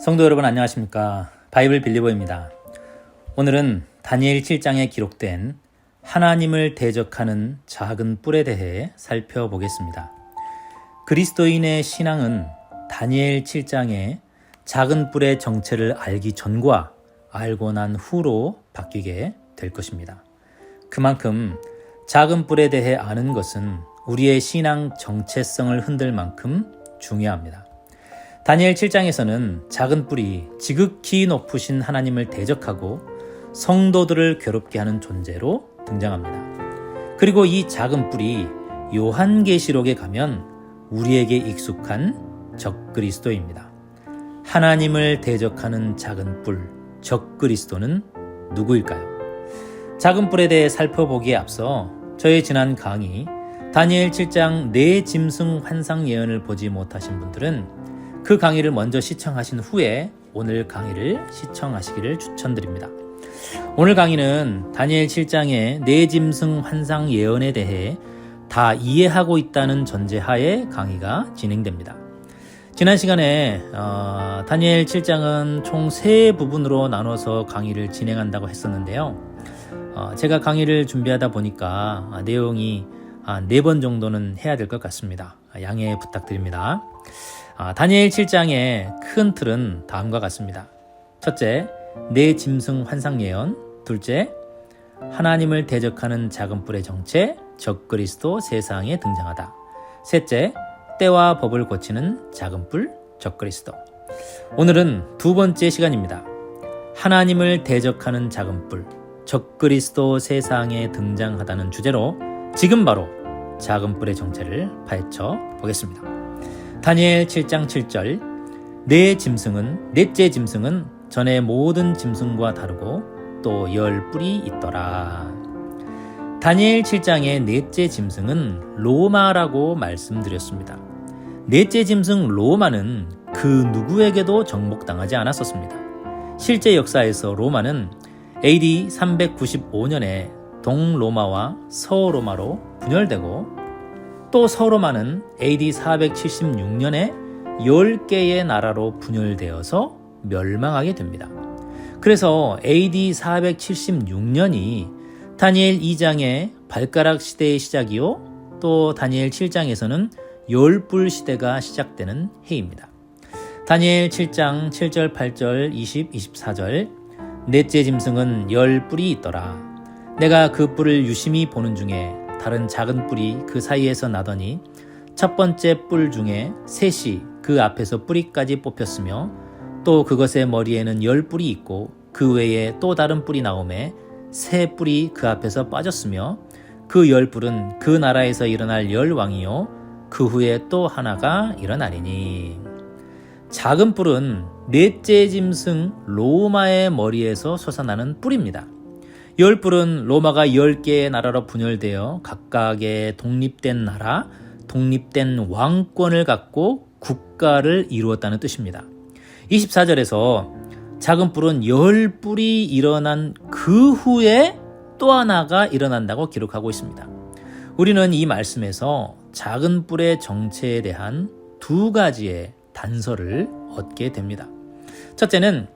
성도 여러분 안녕하십니까? 바이블 빌리버입니다. 오늘은 다니엘 7장에 기록된 하나님을 대적하는 작은 뿔에 대해 살펴보겠습니다. 그리스도인의 신앙은 다니엘 7장의 작은 뿔의 정체를 알기 전과 알고 난 후로 바뀌게 될 것입니다. 그만큼 작은 뿔에 대해 아는 것은 우리의 신앙 정체성을 흔들 만큼 중요합니다. 다니엘 7장에서는 작은 뿔이 지극히 높으신 하나님을 대적하고 성도들을 괴롭게 하는 존재로 등장합니다. 그리고 이 작은 뿔이 요한계시록에 가면 우리에게 익숙한 적그리스도입니다. 하나님을 대적하는 작은 뿔, 적그리스도는 누구일까요? 작은 뿔에 대해 살펴보기에 앞서 저의 지난 강의 다니엘 7장 네 짐승 환상 예언을 보지 못하신 분들은 그 강의를 먼저 시청하신 후에 오늘 강의를 시청하시기를 추천드립니다. 오늘 강의는 다니엘 7장의 네 짐승 환상 예언에 대해 다 이해하고 있다는 전제하에 강의가 진행됩니다. 지난 시간에 다니엘 7장은 총 3부분으로 나눠서 강의를 진행한다고 했었는데요. 제가 강의를 준비하다 보니까 내용이 4번 정도는 해야 될 것 같습니다. 양해 부탁드립니다. 다니엘 7장의 큰 틀은 다음과 같습니다. 첫째, 네 짐승 환상 예언. 둘째, 하나님을 대적하는 작은 뿔의 정체, 적그리스도 세상에 등장하다. 셋째, 때와 법을 고치는 작은 뿔, 적그리스도. 오늘은 두 번째 시간입니다. 하나님을 대적하는 작은 뿔, 적그리스도 세상에 등장하다는 주제로 지금 바로 작은 뿔의 정체를 파헤쳐 보겠습니다. 다니엘 7장 7절 넷째 짐승은 전에 모든 짐승과 다르고 또 10뿔이 있더라. 다니엘 7장의 넷째 짐승은 로마라고 말씀드렸습니다. 넷째 짐승 로마는 그 누구에게도 정복당하지 않았었습니다. 실제 역사에서 로마는 AD 395년에 동로마와 서로마로 분열되고 또 서로마는 AD 476년에 10개의 나라로 분열되어서 멸망하게 됩니다. 그래서 AD 476년이 다니엘 2장의 발가락 시대의 시작이요, 또 다니엘 7장에서는 10뿔 시대가 시작되는 해입니다. 다니엘 7장 7절, 8절, 20, 24절 넷째 짐승은 10뿔이 있더라. 내가 그 뿔을 유심히 보는 중에 다른 작은 뿔이 그 사이에서 나더니 첫 번째 뿔 중에 셋이 그 앞에서 뿌리까지 뽑혔으며 또 그것의 머리에는 10뿔이 있고 그 외에 또 다른 뿔이 나오매 세 뿔이 그 앞에서 빠졌으며 그 10뿔은 그 나라에서 일어날 10왕이요 그 후에 또 하나가 일어나리니. 작은 뿔은 넷째 짐승 로마의 머리에서 솟아나는 뿔입니다. 10뿔은 로마가 10개의 나라로 분열되어 각각의 독립된 나라, 독립된 왕권을 갖고 국가를 이루었다는 뜻입니다. 24절에서 작은 뿔은 10뿔이 일어난 그 후에 또 하나가 일어난다고 기록하고 있습니다. 우리는 이 말씀에서 작은 뿔의 정체에 대한 두 가지의 단서를 얻게 됩니다. 첫째는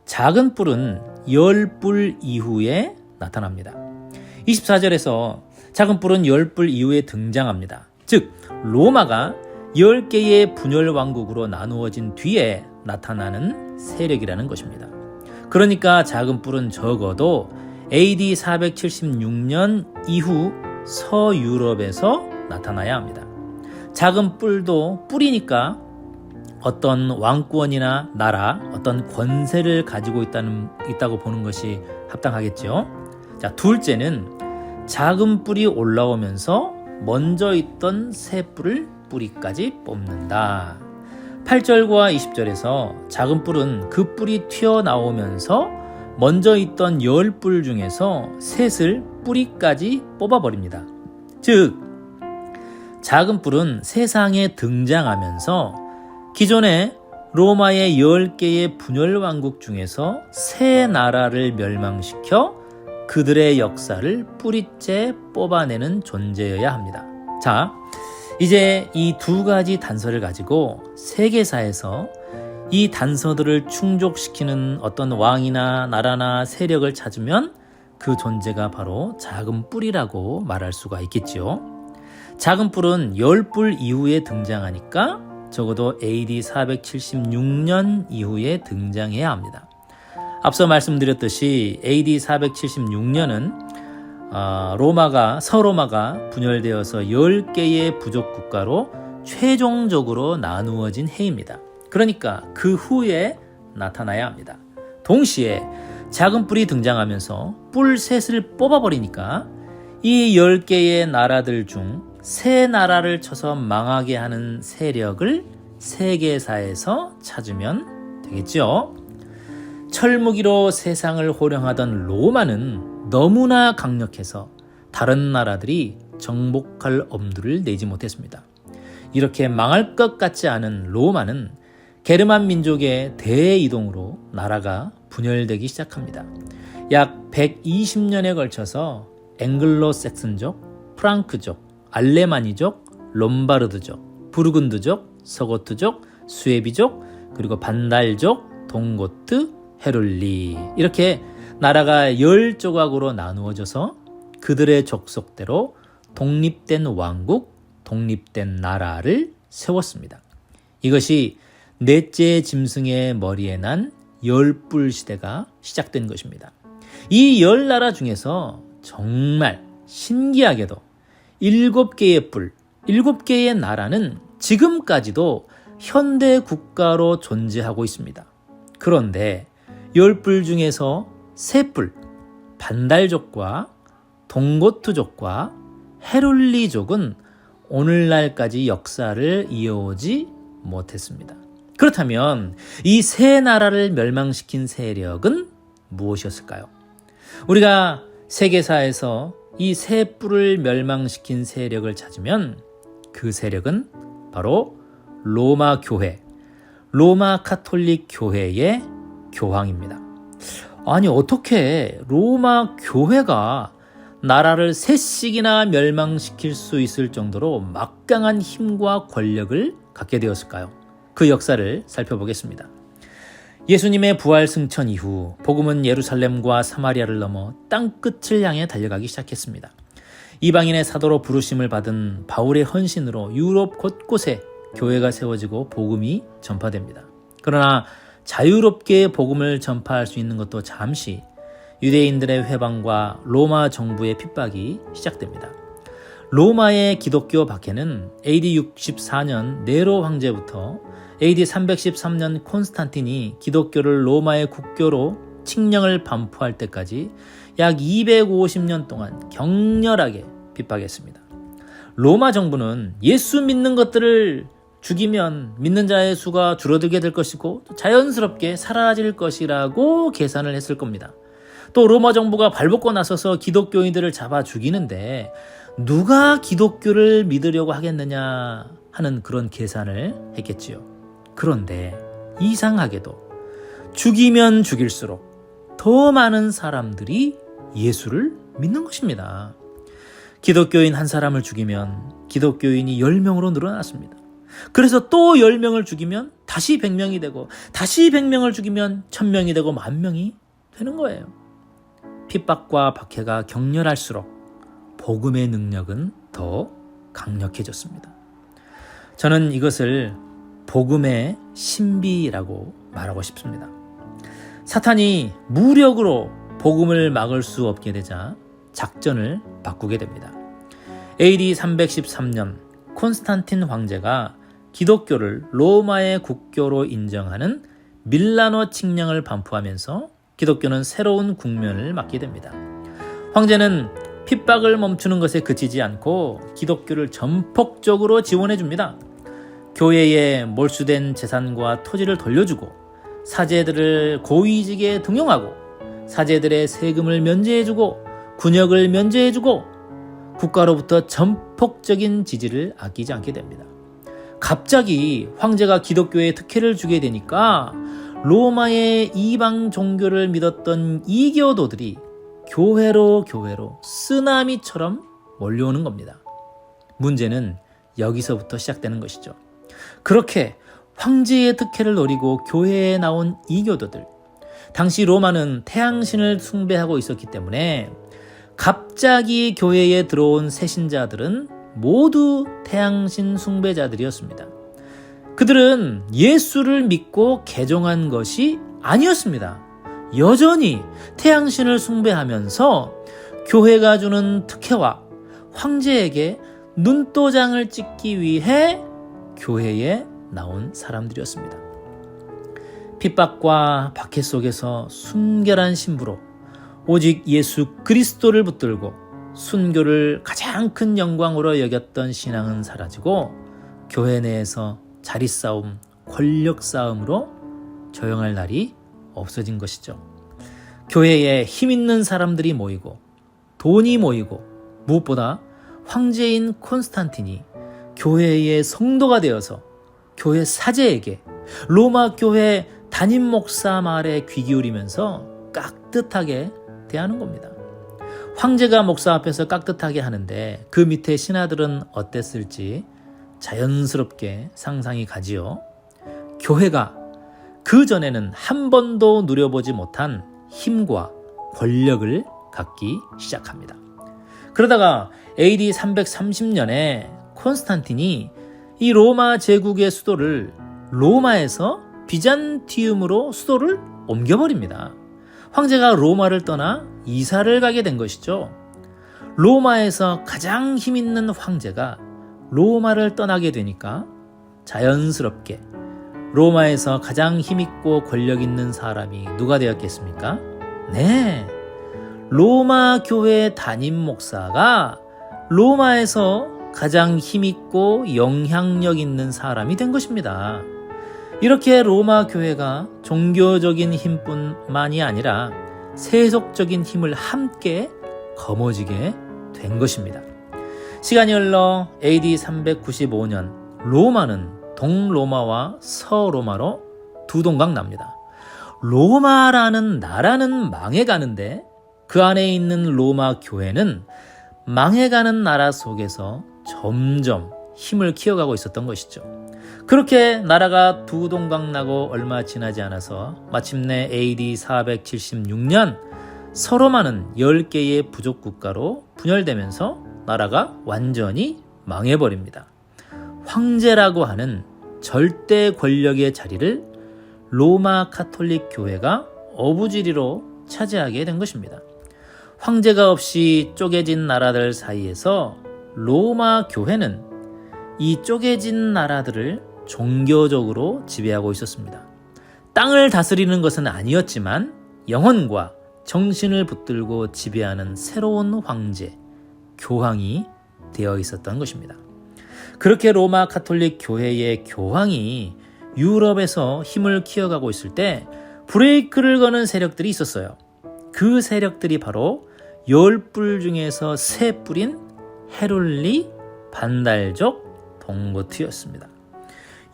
작은 뿔은 10뿔 이후에 나타납니다. 24절에서 작은 뿔은 10뿔 이후에 등장합니다. 즉 로마가 10개의 분열 왕국으로 나누어진 뒤에 나타나는 세력이라는 것입니다. 그러니까 작은 뿔은 적어도 AD 476년 이후 서유럽에서 나타나야 합니다. 작은 뿔도 뿔이니까 어떤 왕권이나 나라, 어떤 권세를 가지고 있다고 보는 것이 합당하겠죠. 자, 둘째는 작은 뿔이 올라오면서 먼저 있던 새 뿔을 뿌리까지 뽑는다. 8절과 20절에서 작은 뿔은 그 뿔이 튀어나오면서 먼저 있던 10뿔 중에서 셋을 뿌리까지 뽑아버립니다. 즉, 작은 뿔은 세상에 등장하면서 기존의 로마의 10개의 분열왕국 중에서 세 나라를 멸망시켜 그들의 역사를 뿌리째 뽑아내는 존재여야 합니다. 자, 이제 이 두 가지 단서를 가지고 세계사에서 이 단서들을 충족시키는 어떤 왕이나 나라나 세력을 찾으면 그 존재가 바로 작은 뿔이라고 말할 수가 있겠지요. 작은 뿔은 10뿔 이후에 등장하니까 적어도 AD 476년 이후에 등장해야 합니다. 앞서 말씀드렸듯이 AD 476년은 서로마가 분열되어서 10개의 부족 국가로 최종적으로 나누어진 해입니다. 그러니까 그 후에 나타나야 합니다. 동시에 작은 뿔이 등장하면서 뿔 셋을 뽑아버리니까 이 10개의 나라들 중 세 나라를 쳐서 망하게 하는 세력을 세계사에서 찾으면 되겠죠. 철무기로 세상을 호령하던 로마는 너무나 강력해서 다른 나라들이 정복할 엄두를 내지 못했습니다. 이렇게 망할 것 같지 않은 로마는 게르만 민족의 대이동으로 나라가 분열되기 시작합니다. 약 120년에 걸쳐서 앵글로색슨족, 프랑크족, 알레마니족, 롬바르드족, 부르근드족, 서고트족, 수에비족, 그리고 반달족, 동고트, 헤룰리 이렇게 나라가 10조각으로 나누어져서 그들의 족속대로 독립된 왕국, 독립된 나라를 세웠습니다. 이것이 넷째 짐승의 머리에 난 10뿔 시대가 시작된 것입니다. 이 10나라 중에서 정말 신기하게도 7개의 뿔, 7개의 나라는 지금까지도 현대 국가로 존재하고 있습니다. 그런데 10뿔 중에서 3뿔, 반달족과 동고트족과 헤룰리족은 오늘날까지 역사를 이어오지 못했습니다. 그렇다면 이 세 나라를 멸망시킨 세력은 무엇이었을까요? 우리가 세계사에서 이 세 뿔을 멸망시킨 세력을 찾으면 그 세력은 바로 로마 교회, 로마 카톨릭 교회의 교황입니다. 아니 어떻게 로마 교회가 나라를 셋씩이나 멸망시킬 수 있을 정도로 막강한 힘과 권력을 갖게 되었을까요? 그 역사를 살펴보겠습니다. 예수님의 부활 승천 이후 복음은 예루살렘과 사마리아를 넘어 땅끝을 향해 달려가기 시작했습니다. 이방인의 사도로 부르심을 받은 바울의 헌신으로 유럽 곳곳에 교회가 세워지고 복음이 전파됩니다. 그러나 자유롭게 복음을 전파할 수 있는 것도 잠시 유대인들의 회방과 로마 정부의 핍박이 시작됩니다. 로마의 기독교 박해는 AD 64년 네로 황제부터 AD 313년 콘스탄틴이 기독교를 로마의 국교로 칙령을 반포할 때까지 약 250년 동안 격렬하게 핍박했습니다. 로마 정부는 예수 믿는 것들을 죽이면 믿는 자의 수가 줄어들게 될 것이고 자연스럽게 사라질 것이라고 계산을 했을 겁니다. 또 로마 정부가 발벗고 나서서 기독교인들을 잡아 죽이는데 누가 기독교를 믿으려고 하겠느냐 하는 그런 계산을 했겠지요. 그런데 이상하게도 죽이면 죽일수록 더 많은 사람들이 예수를 믿는 것입니다. 기독교인 한 사람을 죽이면 기독교인이 10명으로 늘어났습니다. 그래서 또 10명을 죽이면 다시 100명이 되고 다시 100명을 죽이면 1000명이 되고 10,000명이 되는 거예요. 핍박과 박해가 격렬할수록 복음의 능력은 더 강력해졌습니다. 저는 이것을 복음의 신비라고 말하고 싶습니다. 사탄이 무력으로 복음을 막을 수 없게 되자 작전을 바꾸게 됩니다. AD 313년 콘스탄틴 황제가 기독교를 로마의 국교로 인정하는 밀라노 칙령을 반포하면서 기독교는 새로운 국면을 맞게 됩니다. 황제는 핍박을 멈추는 것에 그치지 않고 기독교를 전폭적으로 지원해 줍니다. 교회에 몰수된 재산과 토지를 돌려주고 사제들을 고위직에 등용하고 사제들의 세금을 면제해주고 군역을 면제해주고 국가로부터 전폭적인 지지를 아끼지 않게 됩니다. 갑자기 황제가 기독교에 특혜를 주게 되니까 로마의 이방 종교를 믿었던 이교도들이 교회로 쓰나미처럼 몰려오는 겁니다. 문제는 여기서부터 시작되는 것이죠. 그렇게 황제의 특혜를 노리고 교회에 나온 이교도들, 당시 로마는 태양신을 숭배하고 있었기 때문에 갑자기 교회에 들어온 새신자들은 모두 태양신 숭배자들이었습니다. 그들은 예수를 믿고 개종한 것이 아니었습니다. 여전히 태양신을 숭배하면서 교회가 주는 특혜와 황제에게 눈도장을 찍기 위해 교회에 나온 사람들이었습니다. 핍박과 박해 속에서 순결한 신부로 오직 예수 그리스도를 붙들고 순교를 가장 큰 영광으로 여겼던 신앙은 사라지고 교회 내에서 자리싸움, 권력싸움으로 조용할 날이 없어진 것이죠. 교회에 힘 있는 사람들이 모이고 돈이 모이고 무엇보다 황제인 콘스탄틴이 교회의 성도가 되어서 교회 사제에게 로마 교회 담임 목사 말에 귀 기울이면서 깍듯하게 대하는 겁니다. 황제가 목사 앞에서 깍듯하게 하는데 그 밑에 신하들은 어땠을지 자연스럽게 상상이 가지요. 교회가 그 전에는 한 번도 누려보지 못한 힘과 권력을 갖기 시작합니다. 그러다가 AD 330년에 콘스탄틴이 이 로마 제국의 수도를 로마에서 비잔티움으로 수도를 옮겨버립니다. 황제가 로마를 떠나 이사를 가게 된 것이죠. 로마에서 가장 힘 있는 황제가 로마를 떠나게 되니까 자연스럽게 로마에서 가장 힘있고 권력 있는 사람이 누가 되었겠습니까? 네, 로마 교회 담임 목사가 로마에서 가장 힘있고 영향력 있는 사람이 된 것입니다. 이렇게 로마 교회가 종교적인 힘뿐만이 아니라 세속적인 힘을 함께 거머쥐게 된 것입니다. 시간이 흘러 AD 395년 로마는 동로마와 서로마로 두 동강 납니다. 로마라는 나라는 망해가는데 그 안에 있는 로마 교회는 망해가는 나라 속에서 점점 힘을 키워가고 있었던 것이죠. 그렇게 나라가 두 동강 나고 얼마 지나지 않아서 마침내 AD 476년 서로마는 10개의 부족 국가로 분열되면서 나라가 완전히 망해버립니다. 황제라고 하는 절대 권력의 자리를 로마 카톨릭 교회가 어부지리로 차지하게 된 것입니다. 황제가 없이 쪼개진 나라들 사이에서 로마 교회는 이 쪼개진 나라들을 종교적으로 지배하고 있었습니다. 땅을 다스리는 것은 아니었지만 영혼과 정신을 붙들고 지배하는 새로운 황제, 교황이 되어 있었던 것입니다. 그렇게 로마 카톨릭 교회의 교황이 유럽에서 힘을 키워가고 있을 때 브레이크를 거는 세력들이 있었어요. 그 세력들이 바로 10뿔 중에서 3뿔인 헤룰리, 반달족, 동고트였습니다.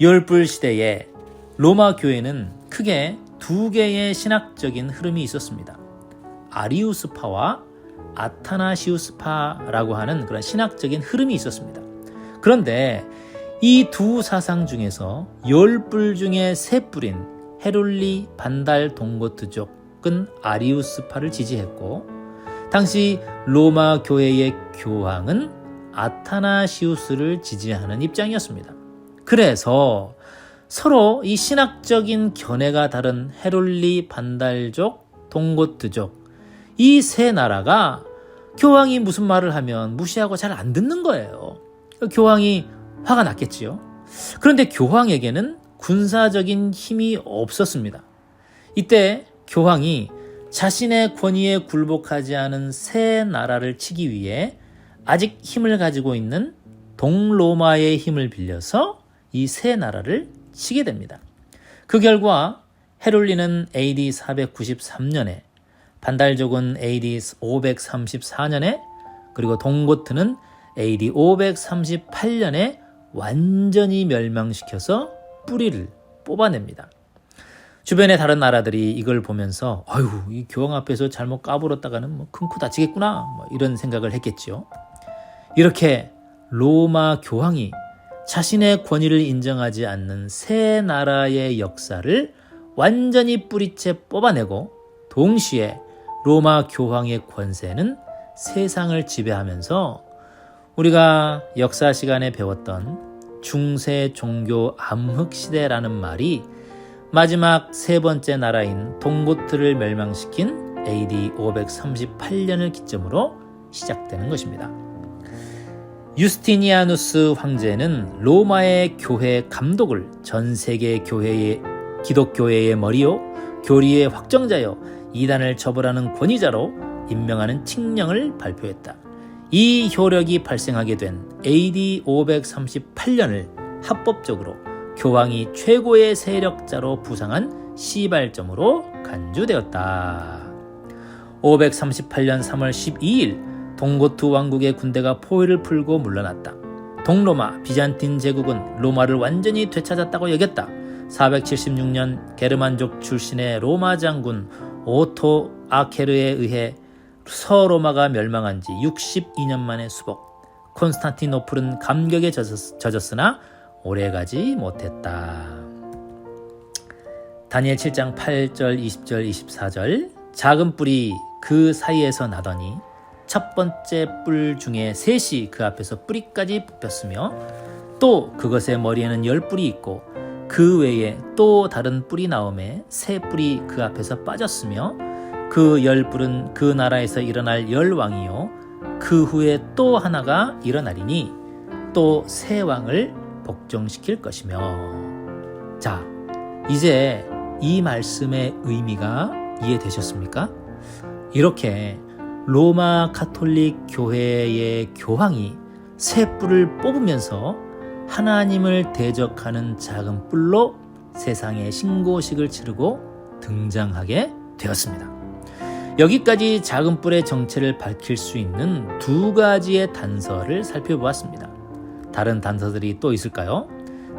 10뿔 시대에 로마 교회는 크게 2개의 신학적인 흐름이 있었습니다. 아리우스파와 아타나시우스파라고 하는 그런 신학적인 흐름이 있었습니다. 그런데 이 두 사상 중에서 10뿔 중에 3뿔인 헤룰리, 반달, 동고트족은 아리우스파를 지지했고 당시 로마 교회의 교황은 아타나시우스를 지지하는 입장이었습니다. 그래서 서로 이 신학적인 견해가 다른 헤룰리, 반달족, 동고트족 이 세 나라가 교황이 무슨 말을 하면 무시하고 잘 안 듣는 거예요. 교황이 화가 났겠지요. 그런데 교황에게는 군사적인 힘이 없었습니다. 이때 교황이 자신의 권위에 굴복하지 않은 새 나라를 치기 위해 아직 힘을 가지고 있는 동로마의 힘을 빌려서 이 새 나라를 치게 됩니다. 그 결과 헤룰리는 AD 493년에, 반달족은 AD 534년에, 그리고 동고트는 AD 538년에 완전히 멸망시켜서 뿌리를 뽑아냅니다. 주변의 다른 나라들이 이걸 보면서 아유, 이 교황 앞에서 잘못 까불었다가는 큰 코 다치겠구나 이런 생각을 했겠지요. 이렇게 로마 교황이 자신의 권위를 인정하지 않는 새 나라의 역사를 완전히 뿌리채 뽑아내고 동시에 로마 교황의 권세는 세상을 지배하면서 우리가 역사 시간에 배웠던 중세 종교 암흑 시대라는 말이 마지막 세 번째 나라인 동고트를 멸망시킨 AD 538년을 기점으로 시작되는 것입니다. 유스티니아누스 황제는 로마의 교회 감독을 전 세계 기독교회의 머리요 교리의 확정자요 이단을 처벌하는 권위자로 임명하는 칙령을 발표했다. 이 효력이 발생하게 된 AD 538년을 합법적으로 교황이 최고의 세력자로 부상한 시발점으로 간주되었다. 538년 3월 12일 동고트 왕국의 군대가 포위를 풀고 물러났다. 동로마 비잔틴 제국은 로마를 완전히 되찾았다고 여겼다. 476년 게르만족 출신의 로마 장군 오토 아케르에 의해 서로마가 멸망한 지 62년 만에 수복. 콘스탄티노플은 감격에 젖었으나 오래가지 못했다. 다니엘 7장 8절, 20절, 24절 작은 뿔이 그 사이에서 나더니 첫 번째 뿔 중에 셋이 그 앞에서 뿌리까지 뽑혔으며 또 그것의 머리에는 10뿔이 있고 그 외에 또 다른 뿔이 나오매 세 뿔이 그 앞에서 빠졌으며 그 10뿔은 그 나라에서 일어날 10왕이요 그 후에 또 하나가 일어나리니 또 세 왕을 복종시킬 것이며. 자, 이제 이 말씀의 의미가 이해되셨습니까? 이렇게 로마 가톨릭 교회의 교황이 새 뿔을 뽑으면서 하나님을 대적하는 작은 뿔로 세상에 신고식을 치르고 등장하게 되었습니다. 여기까지 작은 뿔의 정체를 밝힐 수 있는 두 가지의 단서를 살펴보았습니다. 다른 단서들이 또 있을까요?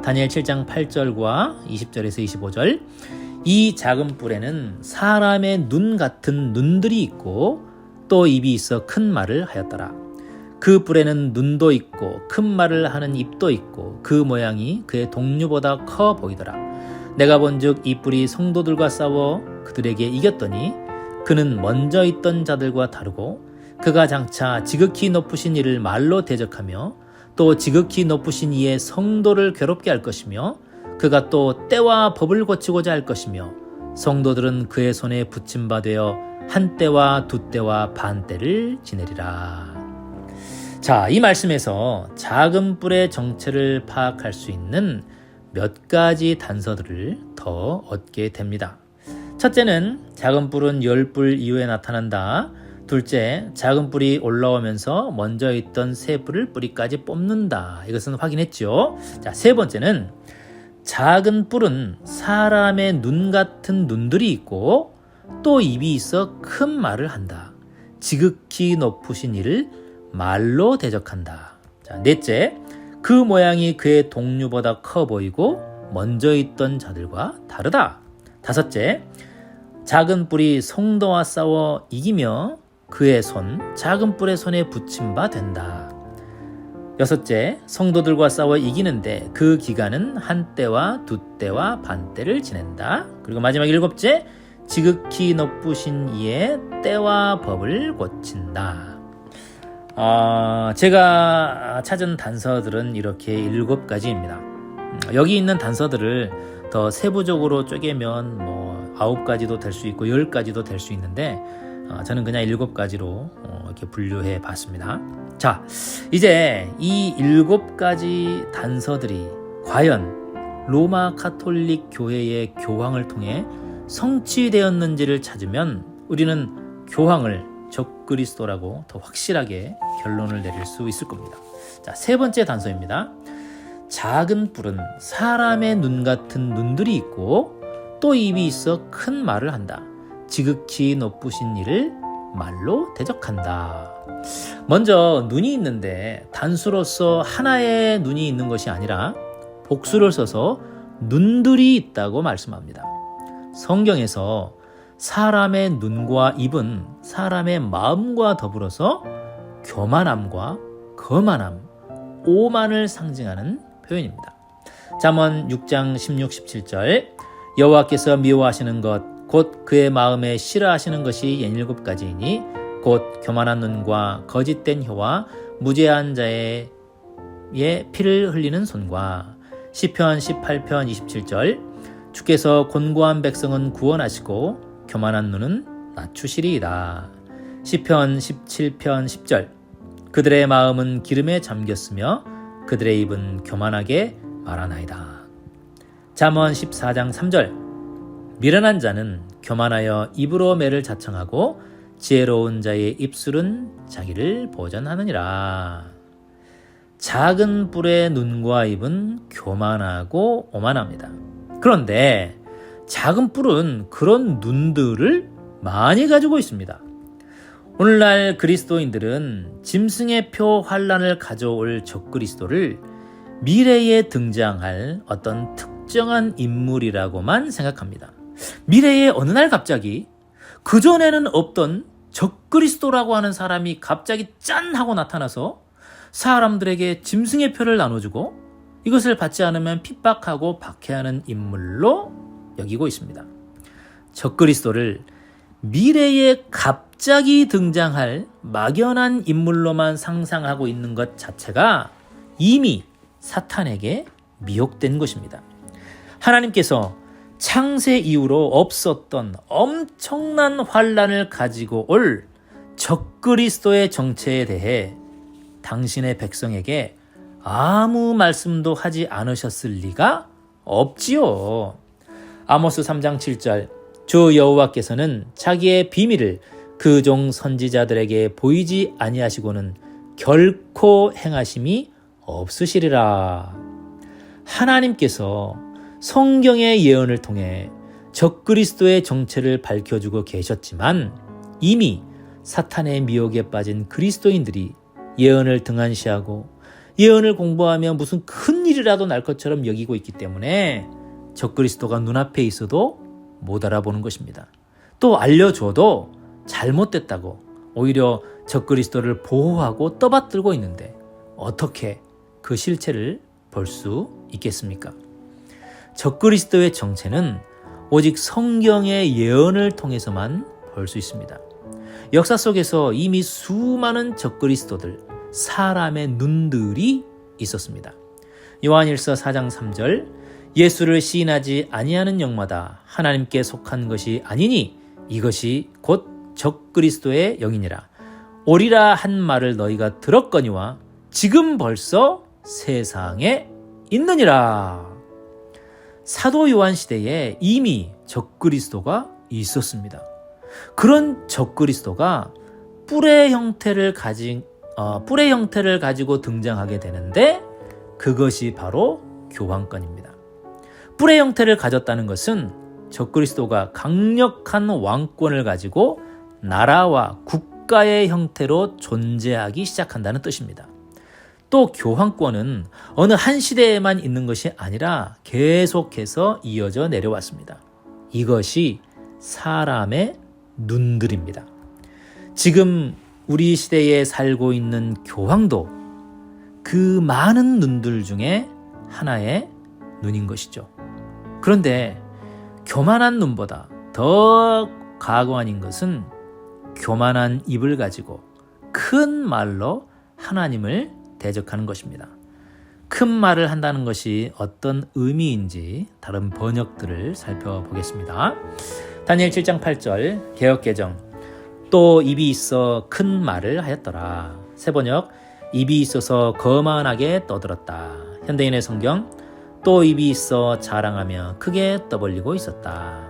다니엘 7장 8절과 20절에서 25절 이 작은 뿔에는 사람의 눈 같은 눈들이 있고 또 입이 있어 큰 말을 하였더라. 그 뿔에는 눈도 있고 큰 말을 하는 입도 있고 그 모양이 그의 동류보다 커 보이더라. 내가 본즉 이 뿔이 성도들과 싸워 그들에게 이겼더니 그는 먼저 있던 자들과 다르고 그가 장차 지극히 높으신 이를 말로 대적하며 또 지극히 높으신 이의 성도를 괴롭게 할 것이며 그가 또 때와 법을 고치고자 할 것이며 성도들은 그의 손에 붙임바 되어 한 때와 두 때와 반 때를 지내리라. 자, 이 말씀에서 작은 뿔의 정체를 파악할 수 있는 몇 가지 단서들을 더 얻게 됩니다. 첫째는 작은 뿔은 10뿔 이후에 나타난다. 둘째, 작은 뿔이 올라오면서 먼저 있던 새 뿔을 뿌리까지 뽑는다. 이것은 확인했죠. 자, 세 번째는 작은 뿔은 사람의 눈 같은 눈들이 있고 또 입이 있어 큰 말을 한다. 지극히 높으신 이를 말로 대적한다. 자, 넷째, 그 모양이 그의 동류보다 커 보이고 먼저 있던 자들과 다르다. 다섯째, 작은 뿔이 성도와 싸워 이기며 그의 손, 작은 뿔의 손에 붙임 바 된다. 여섯째, 성도들과 싸워 이기는데 그 기간은 한 때와 두 때와 반 때를 지낸다. 그리고 마지막 일곱째, 지극히 높으신 이의 때와 법을 고친다. 제가 찾은 단서들은 이렇게 7가지입니다. 여기 있는 단서들을 더 세부적으로 쪼개면 9가지도 될 수 있고 10가지도 될 수 있는데 저는 그냥 7가지로 이렇게 분류해 봤습니다. 자, 이제 이 7가지 단서들이 과연 로마 가톨릭 교회의 교황을 통해 성취되었는지를 찾으면 우리는 교황을 적그리스도라고 더 확실하게 결론을 내릴 수 있을 겁니다. 자, 세 번째 단서입니다. 작은 뿔은 사람의 눈 같은 눈들이 있고 또 입이 있어 큰 말을 한다. 지극히 높으신 이를 말로 대적한다. 먼저 눈이 있는데 단수로서 하나의 눈이 있는 것이 아니라 복수를 써서 눈들이 있다고 말씀합니다. 성경에서 사람의 눈과 입은 사람의 마음과 더불어서 교만함과 거만함, 오만을 상징하는 표현입니다. 잠언 6장 16, 17절 여호와께서 미워하시는 것 곧 그의 마음에 싫어하시는 것이 17가지이니 곧 교만한 눈과 거짓된 혀와 무죄한 자의 피를 흘리는 손과 시편 18편 27절 주께서 곤고한 백성은 구원하시고 교만한 눈은 낮추시리이다. 시편 17편 10절 그들의 마음은 기름에 잠겼으며 그들의 입은 교만하게 말하나이다. 잠언 14장 3절 미련한 자는 교만하여 입으로 매를 자청하고 지혜로운 자의 입술은 자기를 보전하느니라. 작은 뿔의 눈과 입은 교만하고 오만합니다. 그런데 작은 뿔은 그런 눈들을 많이 가지고 있습니다. 오늘날 그리스도인들은 짐승의 표 환란을 가져올 적그리스도를 미래에 등장할 어떤 특정한 인물이라고만 생각합니다. 미래의 어느 날 갑자기 그전에는 없던 적그리스도라고 하는 사람이 갑자기 짠 하고 나타나서 사람들에게 짐승의 표를 나눠주고 이것을 받지 않으면 핍박하고 박해하는 인물로 여기고 있습니다. 적그리스도를 미래에 갑자기 등장할 막연한 인물로만 상상하고 있는 것 자체가 이미 사탄에게 미혹된 것입니다. 하나님께서 창세 이후로 없었던 엄청난 환란을 가지고 올 적그리스도의 정체에 대해 당신의 백성에게 아무 말씀도 하지 않으셨을 리가 없지요. 아모스 3장 7절 주 여호와께서는 자기의 비밀을 그 종 선지자들에게 보이지 아니하시고는 결코 행하심이 없으시리라. 하나님께서 성경의 예언을 통해 적그리스도의 정체를 밝혀주고 계셨지만 이미 사탄의 미혹에 빠진 그리스도인들이 예언을 등한시하고 예언을 공부하며 무슨 큰 일이라도 날 것처럼 여기고 있기 때문에 적그리스도가 눈앞에 있어도 못 알아보는 것입니다. 또 알려줘도 잘못됐다고 오히려 적그리스도를 보호하고 떠받들고 있는데 어떻게 그 실체를 볼 수 있겠습니까? 적그리스도의 정체는 오직 성경의 예언을 통해서만 볼 수 있습니다. 역사 속에서 이미 수많은 적그리스도들, 사람의 눈들이 있었습니다. 요한일서 4장 3절 예수를 시인하지 아니하는 영마다 하나님께 속한 것이 아니니 이것이 곧 적그리스도의 영이니라. 오리라 한 말을 너희가 들었거니와 지금 벌써 세상에 있느니라. 사도 요한 시대에 이미 적그리스도가 있었습니다. 그런 적그리스도가 뿔의 형태를 가지고 등장하게 되는데 그것이 바로 교황권입니다. 뿔의 형태를 가졌다는 것은 적그리스도가 강력한 왕권을 가지고 나라와 국가의 형태로 존재하기 시작한다는 뜻입니다. 또 교황권은 어느 한 시대에만 있는 것이 아니라 계속해서 이어져 내려왔습니다. 이것이 사람의 눈들입니다. 지금 우리 시대에 살고 있는 교황도 그 많은 눈들 중에 하나의 눈인 것이죠. 그런데 교만한 눈보다 더 가관인 것은 교만한 입을 가지고 큰 말로 하나님을 대적하는 것입니다. 큰 말을 한다는 것이 어떤 의미인지 다른 번역들을 살펴보겠습니다. 다니엘 7장 8절 개역개정 또 입이 있어 큰 말을 하였더라. 새번역 입이 있어서 거만하게 떠들었다. 현대인의 성경 또 입이 있어 자랑하며 크게 떠벌리고 있었다.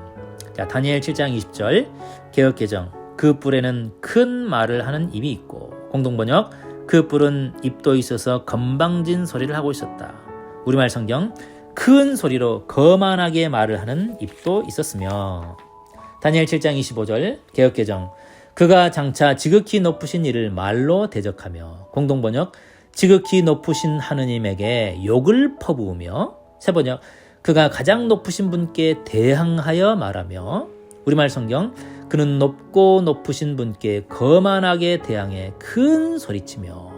자, 다니엘 7장 20절 개역개정 그 뿔에는 큰 말을 하는 입이 있고 공동번역 그 뿔은 입도 있어서 건방진 소리를 하고 있었다. 우리말 성경 큰 소리로 거만하게 말을 하는 입도 있었으며 다니엘 7장 25절 개역개정 그가 장차 지극히 높으신 이를 말로 대적하며 공동번역 지극히 높으신 하느님에게 욕을 퍼부으며 새번역 그가 가장 높으신 분께 대항하여 말하며 우리말 성경 그는 높고 높으신 분께 거만하게 대항해 큰 소리치며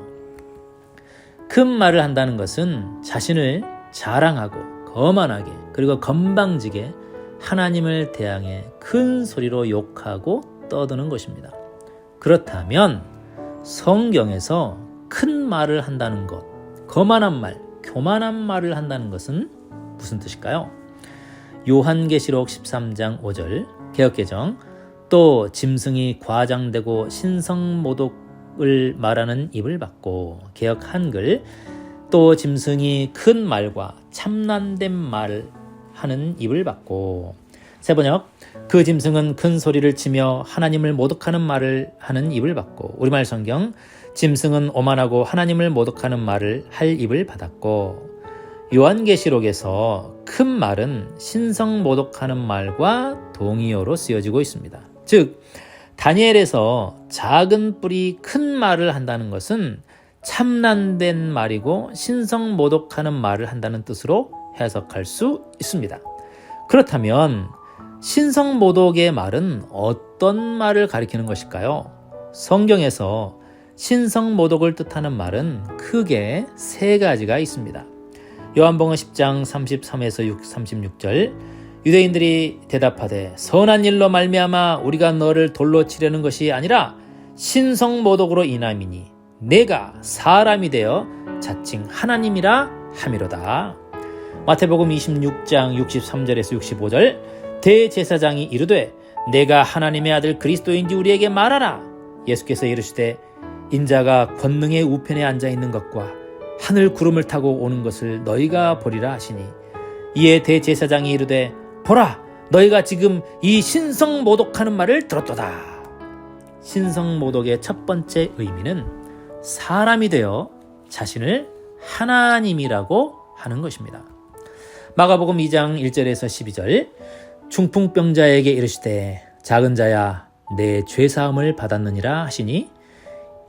큰 말을 한다는 것은 자신을 자랑하고 거만하게 그리고 건방지게 하나님을 대항해 큰 소리로 욕하고 떠드는 것입니다. 그렇다면 성경에서 큰 말을 한다는 것, 거만한 말, 교만한 말을 한다는 것은 무슨 뜻일까요? 요한계시록 13장 5절 개역개정, 또 짐승이 과장되고 신성모독을 말하는 입을 받고, 개역 한글, 또 짐승이 큰 말과 참난된 말을 하는 입을 받고, 세번역, 그 짐승은 큰 소리를 치며 하나님을 모독하는 말을 하는 입을 받고, 우리말 성경, 짐승은 오만하고 하나님을 모독하는 말을 할 입을 받았고, 요한계시록에서 큰 말은 신성 모독하는 말과 동의어로 쓰여지고 있습니다. 즉, 다니엘에서 작은 뿔이 큰 말을 한다는 것은 참난된 말이고 신성 모독하는 말을 한다는 뜻으로 해석할 수 있습니다. 그렇다면 신성 모독의 말은 어떤 말을 가리키는 것일까요? 성경에서 신성 모독을 뜻하는 말은 크게 세 가지가 있습니다. 요한복음 10장 33에서 36절, 유대인들이 대답하되 선한 일로 말미암아 우리가 너를 돌로 치려는 것이 아니라 신성 모독으로 인함이니 내가 사람이 되어 자칭 하나님이라 함이로다. 마태복음 26장 63절에서 65절, 대제사장이 이르되 내가 하나님의 아들 그리스도인지 우리에게 말하라. 예수께서 이르시되 인자가 권능의 우편에 앉아 있는 것과 하늘 구름을 타고 오는 것을 너희가 보리라 하시니, 이에 대제사장이 이르되 보라, 너희가 지금 이 신성 모독하는 말을 들었도다. 신성 모독의 첫 번째 의미는 사람이 되어 자신을 하나님이라고 하는 것입니다. 마가복음 2장 1절에서 12절, 중풍병자에게 이르시되 작은 자야 내 죄사함을 받았느니라 하시니,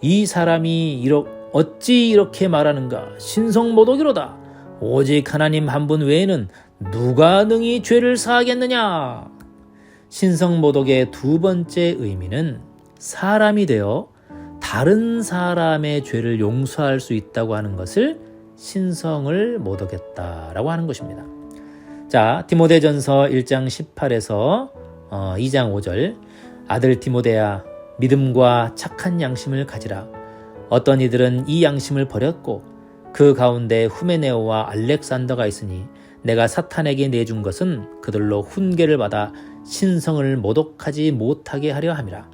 이 사람이 어찌 이렇게 말하는가? 신성모독이로다. 오직 하나님 한 분 외에는 누가 능히 죄를 사하겠느냐? 신성모독의 두 번째 의미는 사람이 되어 다른 사람의 죄를 용서할 수 있다고 하는 것을 신성을 모독했다라고 하는 것입니다. 자, 디모데전서 1장 18에서 2장 5절, 아들 디모데야 믿음과 착한 양심을 가지라. 어떤 이들은 이 양심을 버렸고 그 가운데 후메네오와 알렉산더가 있으니 내가 사탄에게 내준 것은 그들로 훈계를 받아 신성을 모독하지 못하게 하려 함이라.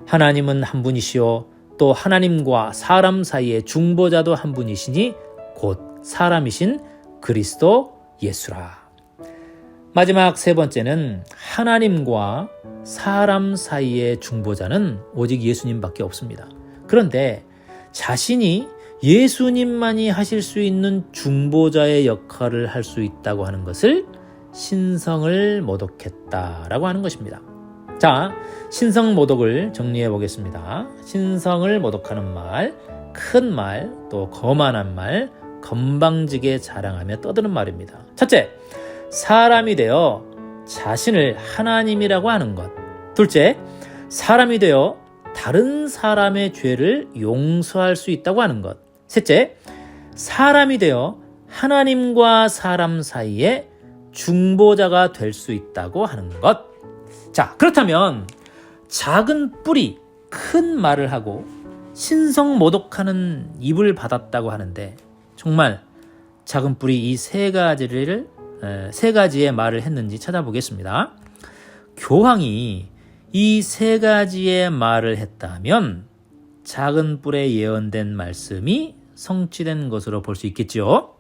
하나님은 한 분이시요 또 하나님과 사람 사이의 중보자도 한 분이시니 곧 사람이신 그리스도 예수라. 마지막 세 번째는 하나님과 사람 사이의 중보자는 오직 예수님밖에 없습니다. 그런데 자신이 예수님만이 하실 수 있는 중보자의 역할을 할 수 있다고 하는 것을 신성을 모독했다라고 하는 것입니다. 자, 신성 모독을 정리해 보겠습니다. 신성을 모독하는 말, 큰 말, 또 거만한 말, 건방지게 자랑하며 떠드는 말입니다. 첫째, 사람이 되어 자신을 하나님이라고 하는 것. 둘째, 사람이 되어 다른 사람의 죄를 용서할 수 있다고 하는 것. 셋째, 사람이 되어 하나님과 사람 사이에 중보자가 될 수 있다고 하는 것. 자, 그렇다면 작은 뿔이 큰 말을 하고 신성 모독하는 입을 받았다고 하는데, 정말 작은 뿔이 이 세 가지의 말을 했는지 찾아보겠습니다. 교황이 이 세 가지의 말을 했다면 작은 뿔에 예언된 말씀이 성취된 것으로 볼 수 있겠지요.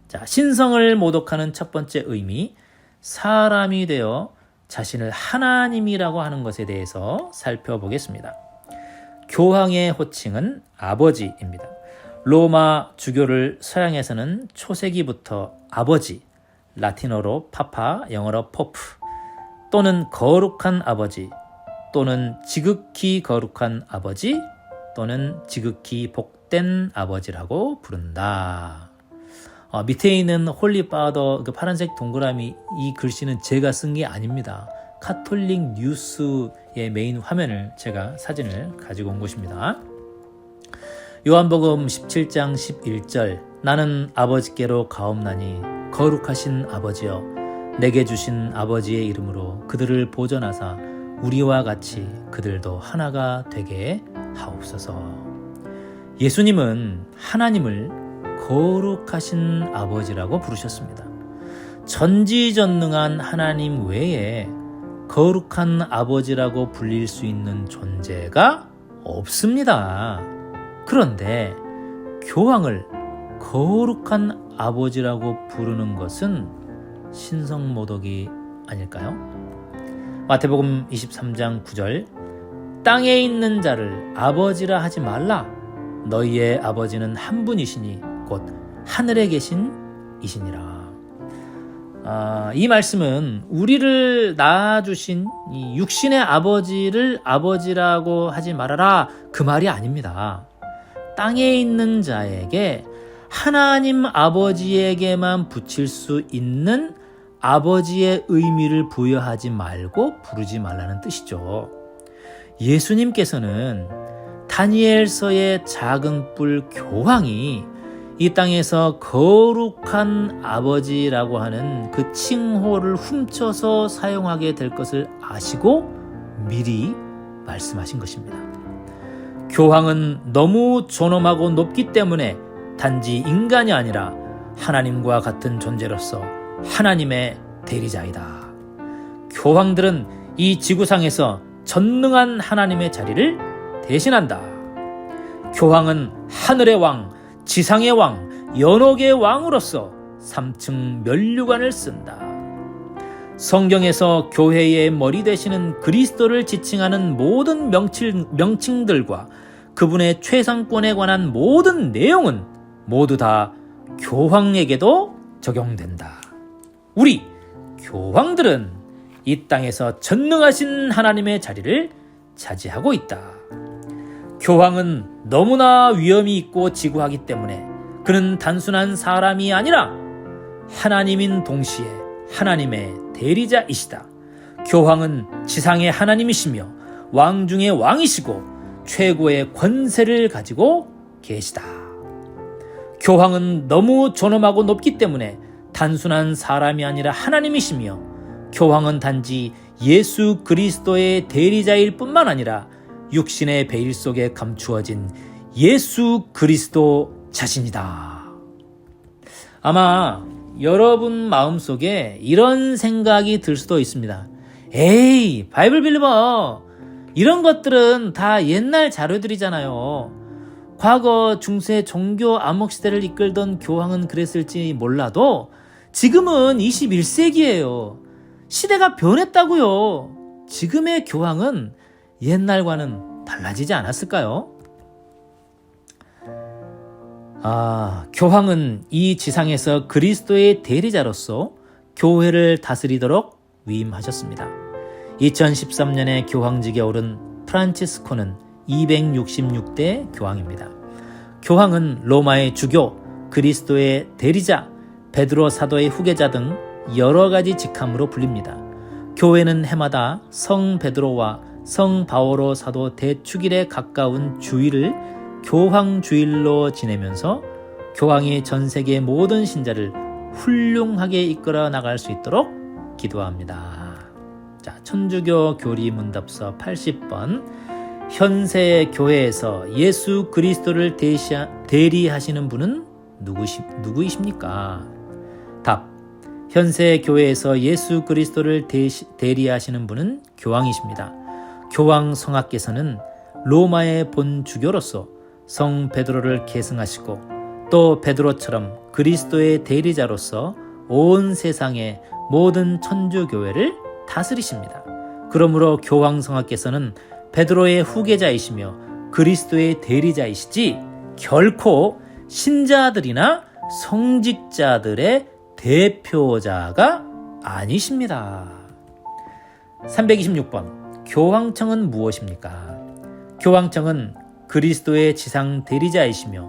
자, 신성을 모독하는 첫 번째 의미, 사람이 되어 자신을 하나님이라고 하는 것에 대해서 살펴보겠습니다. 교황의 호칭은 아버지입니다. 로마 주교를 서양에서는 초세기부터 아버지, 라틴어로 파파, 영어로 포프, 또는 거룩한 아버지, 또는 지극히 거룩한 아버지, 또는 지극히 복된 아버지라고 부른다. 밑에 있는 홀리 파더, 그 파란색 동그라미, 이 글씨는 제가 쓴 게 아닙니다. 카톨릭 뉴스의 메인 화면을 제가 사진을 가지고 온 것입니다. 요한복음 17장 11절 나는 아버지께로 가옵나니 거룩하신 아버지여 내게 주신 아버지의 이름으로 그들을 보전하사 우리와 같이 그들도 하나가 되게 하옵소서. 예수님은 하나님을 거룩하신 아버지라고 부르셨습니다. 전지전능한 하나님 외에 거룩한 아버지라고 불릴 수 있는 존재가 없습니다. 그런데 교황을 거룩한 아버지라고 부르는 것은 신성모독이 아닐까요? 마태복음 23장 9절 땅에 있는 자를 아버지라 하지 말라. 너희의 아버지는 한 분이시니 곧 하늘에 계신 이시니라. 이 말씀은 우리를 낳아주신 이 육신의 아버지를 아버지라고 하지 말아라 그 말이 아닙니다. 땅에 있는 자에게 하나님 아버지에게만 붙일 수 있는 아버지의 의미를 부여하지 말고 부르지 말라는 뜻이죠. 예수님께서는 다니엘서의 작은 뿔 교황이 이 땅에서 거룩한 아버지라고 하는 그 칭호를 훔쳐서 사용하게 될 것을 아시고 미리 말씀하신 것입니다. 교황은 너무 존엄하고 높기 때문에 단지 인간이 아니라 하나님과 같은 존재로서 하나님의 대리자이다. 교황들은 이 지구상에서 전능한 하나님의 자리를 대신한다. 교황은 하늘의 왕, 지상의 왕, 연옥의 왕으로서 3층 면류관을 쓴다. 성경에서 교회의 머리 되시는 그리스도를 지칭하는 모든 명칭들과 그분의 최상권에 관한 모든 내용은 모두 다 교황에게도 적용된다. 우리 교황들은 이 땅에서 전능하신 하나님의 자리를 차지하고 있다. 교황은 너무나 위엄이 있고 지구하기 때문에 그는 단순한 사람이 아니라 하나님인 동시에 하나님의 대리자이시다. 교황은 지상의 하나님이시며 왕 중의 왕이시고 최고의 권세를 가지고 계시다. 교황은 너무 존엄하고 높기 때문에 단순한 사람이 아니라 하나님이시며 교황은 단지 예수 그리스도의 대리자일 뿐만 아니라 육신의 베일 속에 감추어진 예수 그리스도 자신이다. 아마 여러분 마음속에 이런 생각이 들 수도 있습니다. 에이, 바이블 빌리버, 이런 것들은 다 옛날 자료들이잖아요. 과거 중세 종교 암흑시대를 이끌던 교황은 그랬을지 몰라도 지금은 21세기예요. 시대가 변했다고요. 지금의 교황은 옛날과는 달라지지 않았을까요? 교황은 이 지상에서 그리스도의 대리자로서 교회를 다스리도록 위임하셨습니다. 2013년에 교황직에 오른 프란치스코는 266대 교황입니다. 교황은 로마의 주교, 그리스도의 대리자, 베드로 사도의 후계자 등 여러 가지 직함으로 불립니다. 교회는 해마다 성 베드로와 성 바오로 사도 대축일에 가까운 주일을 교황 주일로 지내면서 교황이 전 세계 모든 신자를 훌륭하게 이끌어 나갈 수 있도록 기도합니다. 자, 천주교 교리문답서 80번. 현세 교회에서 예수 그리스도를 대리하시는 분은 누구이십니까? 답. 현세 교회에서 예수 그리스도를 대리하시는 분은 교황이십니다. 교황 성하께서는 로마의 본 주교로서 성 베드로를 계승하시고 또 베드로처럼 그리스도의 대리자로서 온 세상의 모든 천주교회를 다스리십니다. 그러므로 교황 성하께서는 베드로의 후계자이시며 그리스도의 대리자이시지 결코 신자들이나 성직자들의 대표자가 아니십니다. 326번. 교황청은 무엇입니까? 교황청은 그리스도의 지상 대리자이시며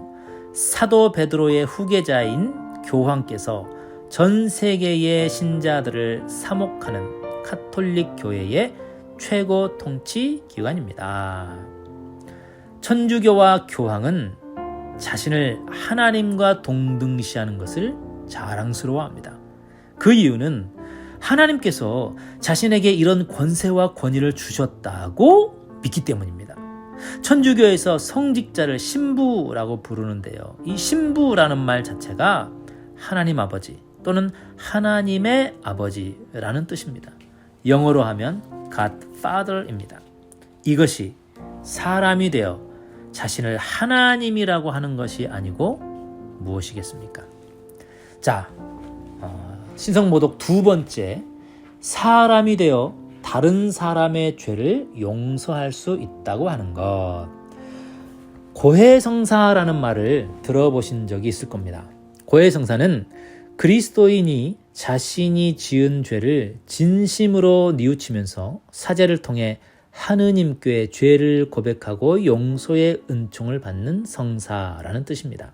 사도 베드로의 후계자인 교황께서 전 세계의 신자들을 사목하는 카톨릭 교회의 최고 통치 기관입니다. 천주교와 교황은 자신을 하나님과 동등시하는 것을 자랑스러워합니다. 그 이유는 하나님께서 자신에게 이런 권세와 권위를 주셨다고 믿기 때문입니다. 천주교에서 성직자를 신부라고 부르는데요. 이 신부라는 말 자체가 하나님 아버지 또는 하나님의 아버지라는 뜻입니다. 영어로 하면 God Father입니다. 이것이 사람이 되어 자신을 하나님이라고 하는 것이 아니고 무엇이겠습니까? 자, 신성모독 두 번째, 사람이 되어 다른 사람의 죄를 용서할 수 있다고 하는 것. 고해성사라는 말을 들어보신 적이 있을 겁니다. 고해성사는 그리스도인이 자신이 지은 죄를 진심으로 뉘우치면서 사죄를 통해 하느님께 죄를 고백하고 용서의 은총을 받는 성사라는 뜻입니다.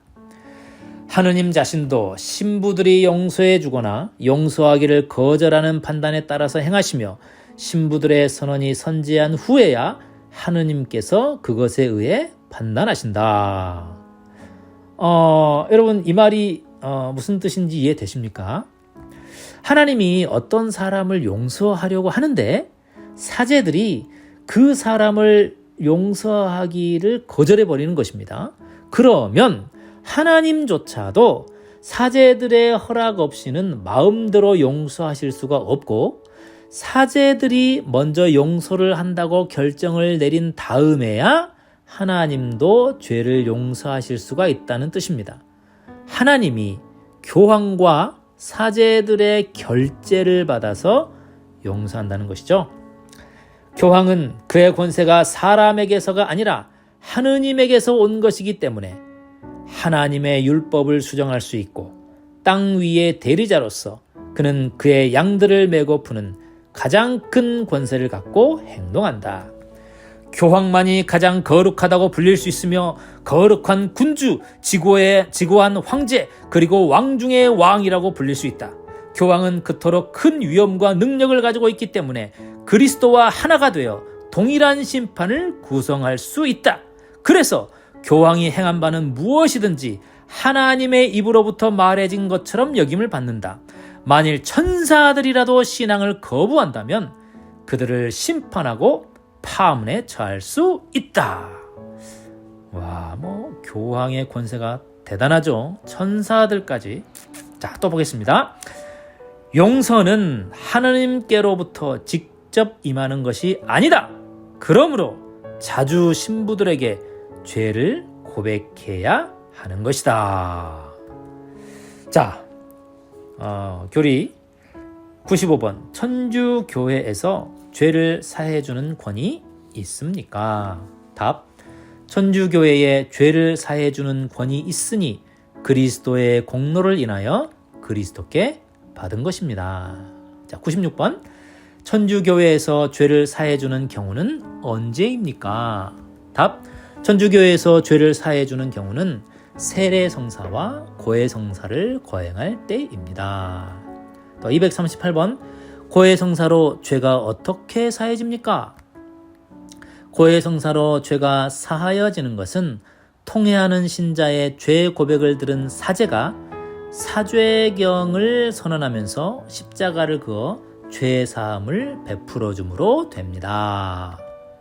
하느님 자신도 신부들이 용서해 주거나 용서하기를 거절하는 판단에 따라서 행하시며 신부들의 선언이 선지한 후에야 하느님께서 그것에 의해 판단하신다. 여러분 이 말이 무슨 뜻인지 이해되십니까? 하나님이 어떤 사람을 용서하려고 하는데 사제들이 그 사람을 용서하기를 거절해버리는 것입니다. 그러면 하나님조차도 사제들의 허락 없이는 마음대로 용서하실 수가 없고 사제들이 먼저 용서를 한다고 결정을 내린 다음에야 하나님도 죄를 용서하실 수가 있다는 뜻입니다. 하나님이 교황과 사제들의 결재를 받아서 용서한다는 것이죠. 교황은 그의 권세가 사람에게서가 아니라 하느님에게서 온 것이기 때문에 하나님의 율법을 수정할 수 있고 땅 위의 대리자로서 그는 그의 양들을 메고 푸는 가장 큰 권세를 갖고 행동한다. 교황만이 가장 거룩하다고 불릴 수 있으며 거룩한 군주, 지고한 황제, 그리고 왕 중의 왕이라고 불릴 수 있다. 교황은 그토록 큰 위엄과 능력을 가지고 있기 때문에 그리스도와 하나가 되어 동일한 심판을 구성할 수 있다. 그래서 교황이 행한 바는 무엇이든지 하나님의 입으로부터 말해진 것처럼 여김을 받는다. 만일 천사들이라도 신앙을 거부한다면 그들을 심판하고 파문에 처할 수 있다. 와, 교황의 권세가 대단하죠. 천사들까지. 자, 또 보겠습니다. 용서는 하나님께로부터 직접 임하는 것이 아니다. 그러므로 자주 신부들에게 죄를 고백해야 하는 것이다. 자, 교리 95번. 천주교회에서 죄를 사해주는 권위 있습니까? 답. 천주교회에 죄를 사해주는 권위 있으니 그리스도의 공로를 인하여 그리스도께 받은 것입니다. 자, 96번. 천주교회에서 죄를 사해주는 경우는 언제입니까? 답. 천주교회에서 죄를 사해주는 경우는 세례성사와 고해성사를 거행할 때입니다. 또 238번. 고해성사로 죄가 어떻게 사해집니까? 고해성사로 죄가 사하여지는 것은 통회하는 신자의 죄 고백을 들은 사제가 사죄경을 선언하면서 십자가를 그어 죄 사함을 베풀어 줌으로 됩니다.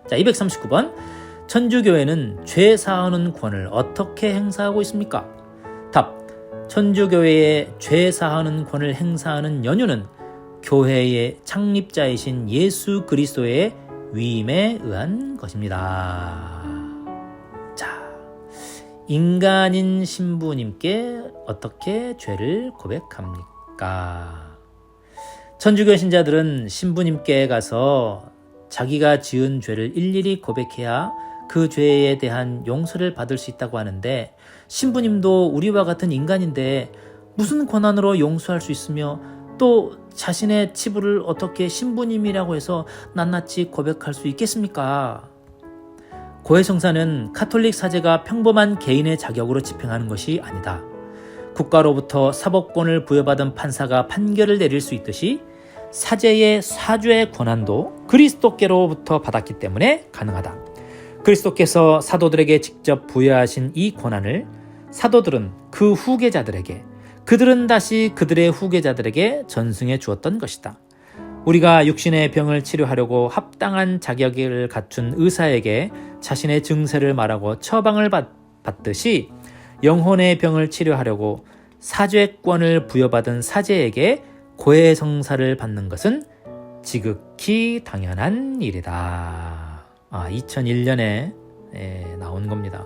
자, 239번. 천주교회는 죄 사하는 권을 어떻게 행사하고 있습니까? 답. 천주교회의 죄 사하는 권을 행사하는 연유는 교회의 창립자이신 예수 그리스도의 위임에 의한 것입니다. 자, 인간인 신부님께 어떻게 죄를 고백합니까? 천주교 신자들은 신부님께 가서 자기가 지은 죄를 일일이 고백해야 그 죄에 대한 용서를 받을 수 있다고 하는데 신부님도 우리와 같은 인간인데 무슨 권한으로 용서할 수 있으며 또 자신의 치부를 어떻게 신부님이라고 해서 낱낱이 고백할 수 있겠습니까? 고해성사는 카톨릭 사제가 평범한 개인의 자격으로 집행하는 것이 아니다. 국가로부터 사법권을 부여받은 판사가 판결을 내릴 수 있듯이 사제의 사죄 권한도 그리스도께로부터 받았기 때문에 가능하다. 그리스도께서 사도들에게 직접 부여하신 이 권한을 사도들은 그 후계자들에게, 그들은 다시 그들의 후계자들에게 전승해 주었던 것이다. 우리가 육신의 병을 치료하려고 합당한 자격을 갖춘 의사에게 자신의 증세를 말하고 처방을 받듯이 영혼의 병을 치료하려고 사죄권을 부여받은 사제에게 고해성사를 받는 것은 지극히 당연한 일이다. 2001년에 나온 겁니다.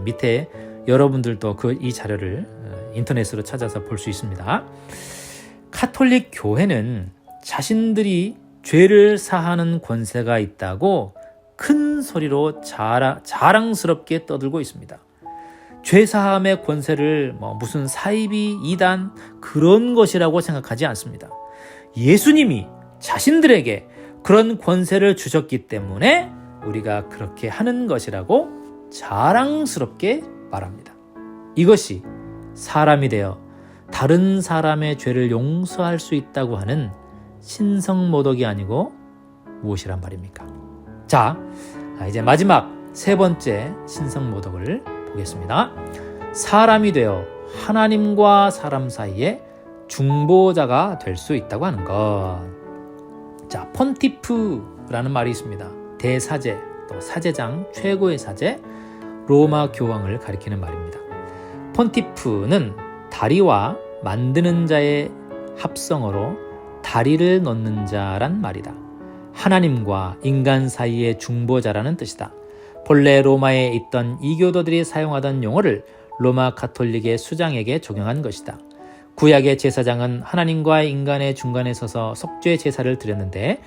밑에 여러분들도 이 자료를 인터넷으로 찾아서 볼 수 있습니다. 카톨릭 교회는 자신들이 죄를 사하는 권세가 있다고 큰 소리로 자랑스럽게 떠들고 있습니다. 죄사함의 권세를 무슨 사이비, 이단 그런 것이라고 생각하지 않습니다. 예수님이 자신들에게 그런 권세를 주셨기 때문에 우리가 그렇게 하는 것이라고 자랑스럽게 말합니다. 이것이 사람이 되어 다른 사람의 죄를 용서할 수 있다고 하는 신성모독이 아니고 무엇이란 말입니까? 자, 이제 마지막 세 번째 신성모독을 보겠습니다. 사람이 되어 하나님과 사람 사이에 중보자가 될 수 있다고 하는 것. 자, 폰티프라는 말이 있습니다. 대사제, 또 사제장, 최고의 사제, 로마 교황을 가리키는 말입니다. 폰티프는 다리와 만드는 자의 합성어로 다리를 넣는 자란 말이다. 하나님과 인간 사이의 중보자라는 뜻이다. 본래 로마에 있던 이교도들이 사용하던 용어를 로마 가톨릭의 수장에게 적용한 것이다. 구약의 제사장은 하나님과 인간의 중간에 서서 속죄 제사를 드렸는데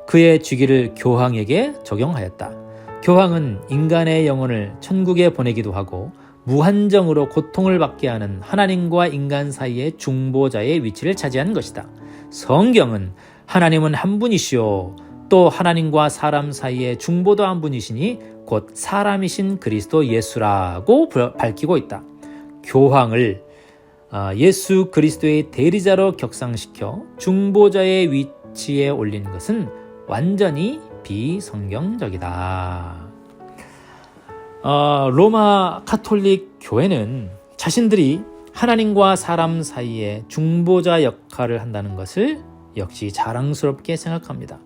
그의 직위를 교황에게 적용하였다. 교황은 인간의 영혼을 천국에 보내기도 하고 무한정으로 고통을 받게 하는 하나님과 인간 사이의 중보자의 위치를 차지한 것이다. 성경은 하나님은 한 분이시오, 또 하나님과 사람 사이의 중보도 한 분이시니 곧 사람이신 그리스도 예수라고 밝히고 있다. 교황을 예수 그리스도의 대리자로 격상시켜 중보자의 위치에 올린 것은 완전히 비성경적이다. 로마 가톨릭 교회는 자신들이 하나님과 사람 사이에 중보자 역할을 한다는 것을 역시 자랑스럽게 생각합니다.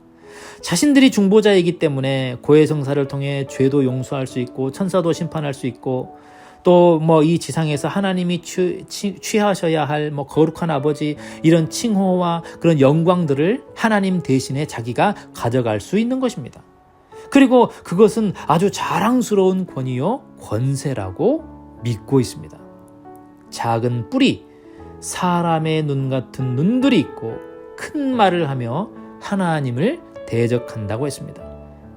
자신들이 중보자이기 때문에 고해성사를 통해 죄도 용서할 수 있고 천사도 심판할 수 있고 또 이 지상에서 하나님이 취하셔야 할 거룩한 아버지 이런 칭호와 그런 영광들을 하나님 대신에 자기가 가져갈 수 있는 것입니다. 그리고 그것은 아주 자랑스러운 권위요 권세라고 믿고 있습니다. 작은 뿔이 사람의 눈 같은 눈들이 있고 큰 말을 하며 하나님을 대적한다고 했습니다.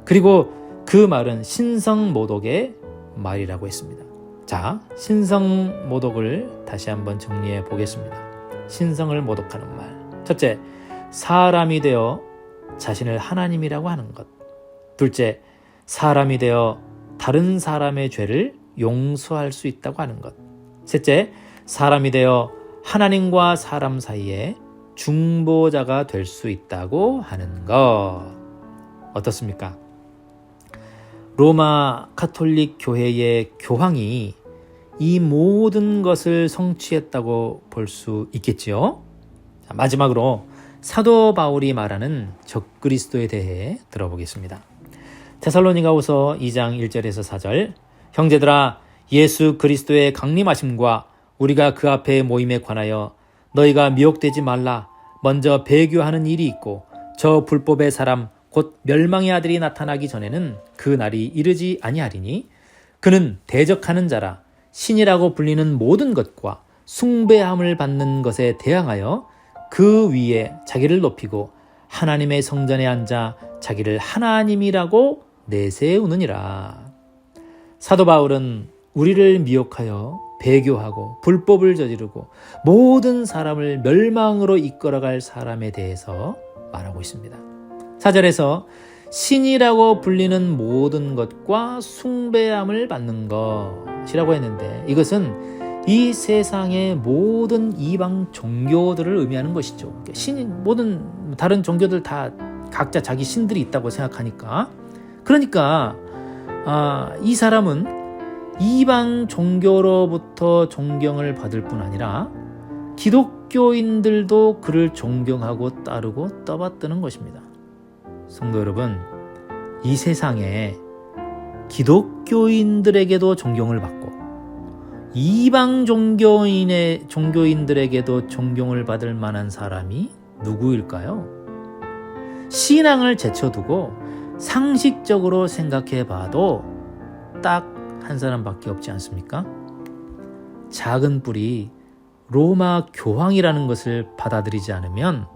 그리고 그 말은 신성모독의 말이라고 했습니다. 자, 신성모독을 다시 한번 정리해 보겠습니다. 신성을 모독하는 말. 첫째, 사람이 되어 자신을 하나님이라고 하는 것. 둘째, 사람이 되어 다른 사람의 죄를 용서할 수 있다고 하는 것. 셋째, 사람이 되어 하나님과 사람 사이에 중보자가 될 수 있다고 하는 것. 어떻습니까? 로마 가톨릭 교회의 교황이 이 모든 것을 성취했다고 볼 수 있겠지요. 마지막으로 사도 바울이 말하는 적그리스도에 대해 들어보겠습니다. 데살로니가후서 2장 1절에서 4절. 형제들아, 예수 그리스도의 강림하심과 우리가 그 앞에 모임에 관하여 너희가 미혹되지 말라. 먼저 배교하는 일이 있고 저 불법의 사람 곧 멸망의 아들이 나타나기 전에는 그 날이 이르지 아니하리니 그는 대적하는 자라 신이라고 불리는 모든 것과 숭배함을 받는 것에 대항하여 그 위에 자기를 높이고 하나님의 성전에 앉아 자기를 하나님이라고 내세우느니라. 사도 바울은 우리를 미혹하여 배교하고 불법을 저지르고 모든 사람을 멸망으로 이끌어갈 사람에 대해서 말하고 있습니다. 4절에서 신이라고 불리는 모든 것과 숭배함을 받는 것이라고 했는데 이것은 이 세상의 모든 이방 종교들을 의미하는 것이죠. 모든 다른 종교들 다 각자 자기 신들이 있다고 생각하니까 그러니까 이 사람은 이방 종교로부터 존경을 받을 뿐 아니라 기독교인들도 그를 존경하고 따르고 떠받드는 것입니다. 성도 여러분, 이 세상에 기독교인들에게도 존경을 받고 이방 종교인들에게도 존경을 받을 만한 사람이 누구일까요? 신앙을 제쳐두고 상식적으로 생각해 봐도 딱 한 사람밖에 없지 않습니까? 작은 뿔이 로마 교황이라는 것을 받아들이지 않으면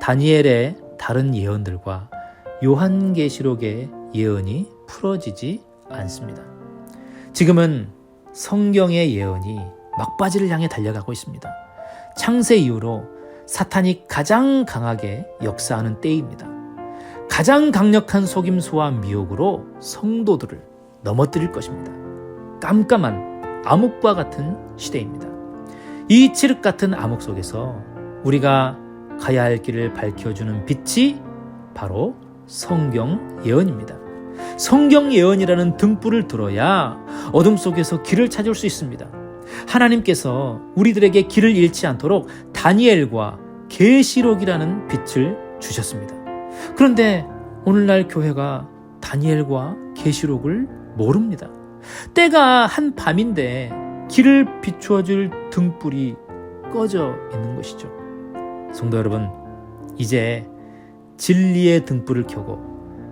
다니엘의 다른 예언들과 요한계시록의 예언이 풀어지지 않습니다. 지금은 성경의 예언이 막바지를 향해 달려가고 있습니다. 창세 이후로 사탄이 가장 강하게 역사하는 때입니다. 가장 강력한 속임수와 미혹으로 성도들을 넘어뜨릴 것입니다. 깜깜한 암흑과 같은 시대입니다. 이 칠흑 같은 암흑 속에서 우리가 가야 할 길을 밝혀주는 빛이 바로 성경 예언입니다. 성경 예언이라는 등불을 들어야 어둠 속에서 길을 찾을 수 있습니다. 하나님께서 우리들에게 길을 잃지 않도록 다니엘과 계시록이라는 빛을 주셨습니다. 그런데 오늘날 교회가 다니엘과 계시록을 모릅니다. 때가 한 밤인데 길을 비추어줄 등불이 꺼져 있는 것이죠. 성도 여러분, 이제 진리의 등불을 켜고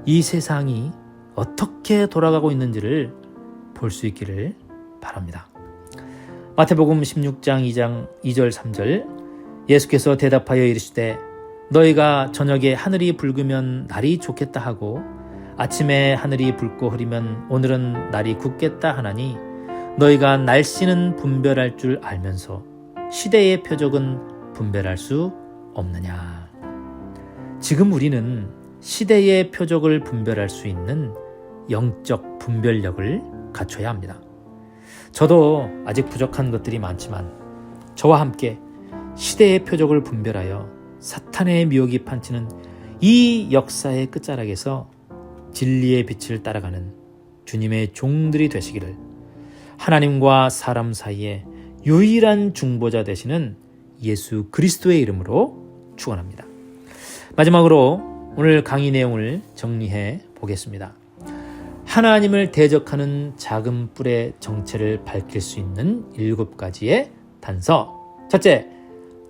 이 세상이 어떻게 돌아가고 있는지를 볼 수 있기를 바랍니다. 마태복음 16장 2절 3절 예수께서 대답하여 이르시되 너희가 저녁에 하늘이 붉으면 날이 좋겠다 하고 아침에 하늘이 붉고 흐리면 오늘은 날이 굳겠다 하나니 너희가 날씨는 분별할 줄 알면서 시대의 표적은 분별할 수 없느냐. 지금 우리는 시대의 표적을 분별할 수 있는 영적 분별력을 갖춰야 합니다. 저도 아직 부족한 것들이 많지만 저와 함께 시대의 표적을 분별하여 사탄의 미혹이 판치는 이 역사의 끝자락에서 진리의 빛을 따라가는 주님의 종들이 되시기를 하나님과 사람 사이에 유일한 중보자 되시는 예수 그리스도의 이름으로 축원합니다. 마지막으로 오늘 강의 내용을 정리해 보겠습니다. 하나님을 대적하는 작은 뿔의 정체를 밝힐 수 있는 7가지의 단서. 첫째,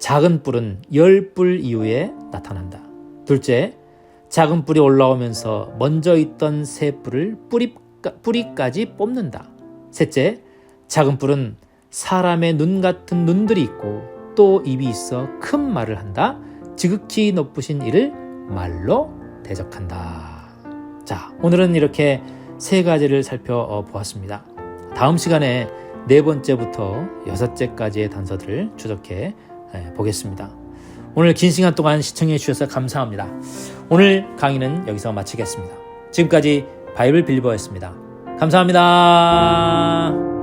작은 뿔은 10뿔 이후에 나타난다. 둘째, 작은 뿔이 올라오면서 먼저 있던 새 뿔을 뿌리까지 뽑는다. 셋째, 작은 뿔은 사람의 눈 같은 눈들이 있고 또 입이 있어 큰 말을 한다. 지극히 높으신 이를 말로 대적한다. 자, 오늘은 이렇게 3가지를 살펴보았습니다. 다음 시간에 4번째부터 6째까지의 단서들을 추적해 보겠습니다. 오늘 긴 시간 동안 시청해 주셔서 감사합니다. 오늘 강의는 여기서 마치겠습니다. 지금까지 바이블 빌리버였습니다. 감사합니다.